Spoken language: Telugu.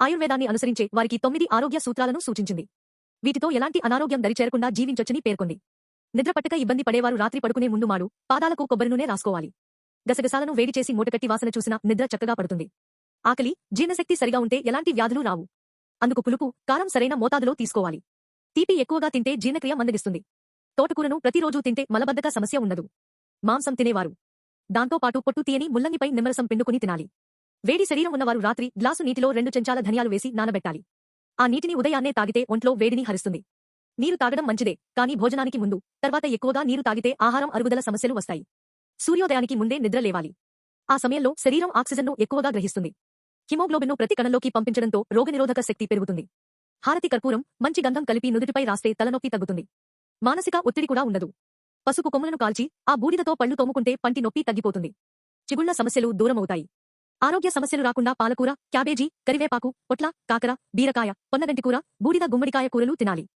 ఆయుర్వేదాన్ని అనుసరించే వారికి 9 ఆరోగ్య సూత్రాలను సూచించింది. వీటితో ఎలాంటి అనారోగ్యం దరిచేరకుండా జీవించొచ్చని పేర్కొంది. నిద్ర పట్టక ఇబ్బంది పడేవారు రాత్రి పడుకునే ముందు మాడు, పాదాలకు కొబ్బరి నూనె రాసుకోవాలి. గసగసాలను వేడిచేసి మూటకట్టి వాసన చూసినా నిద్ర చక్కగా పడుతుంది. ఆకలి, జీర్ణశక్తి సరిగా ఉంటే ఎలాంటి వ్యాధులు రావు. అందుకు పులుపు, కారం సరైన మోతాదులో తీసుకోవాలి. తీపి ఎక్కువగా తింటే జీర్ణక్రియ మందగిస్తుంది. తోటకూరను ప్రతిరోజూ తింటే మలబద్ధక సమస్య ఉండదు. మాంసం తినేవారు దాంతో పాటు పొట్టు తీయని ముల్లంగిపై నిమ్మరసం పిండుకుని తినాలి. వేడి శరీరం ఉన్నవారు రాత్రి గ్లాసు నీటిలో 2 చెంచాల ధనియాలు వేసి నానబెట్టాలి. ఆ నీటిని ఉదయాన్నే తాగితే ఒంట్లో వేడిని హరిస్తుంది. నీరు తాగడం మంచిదే, కానీ భోజనానికి ముందు, తర్వాత ఎక్కువగా నీరు తాగితే ఆహారం అరుగుదల సమస్యలు వస్తాయి. సూర్యోదయానికి ముందే నిద్ర లేవాలి. ఆ సమయంలో శరీరం ఆక్సిజన్ను ఎక్కువగా గ్రహిస్తుంది. హిమోగ్లోబిన్ను ప్రతి కణంలోకి పంపించడంతో రోగనిరోధక శక్తి పెరుగుతుంది. హారతి కర్పూరం, మంచి గంధం కలిపి నుదుటిపై రాస్తే తలనొప్పి తగ్గుతుంది. మానసిక ఒత్తిడి కూడా ఉండదు. పసుపు కొమ్ములను కాల్చి ఆ బూడిదతో పళ్ళు తోముకుంటే పంటి నొప్పి తగ్గిపోతుంది. చిగుళ్ల సమస్యలు దూరమవుతాయి. ఆరోగ్య సమస్యలు రాకుండా పాలకూర, క్యాబేజీ, కరివేపాకు, పొట్ల, కాకర, బీరకాయ, పొన్నగంటి కూర, బూడిద గుమ్మడికాయ కూరలు తినాలి.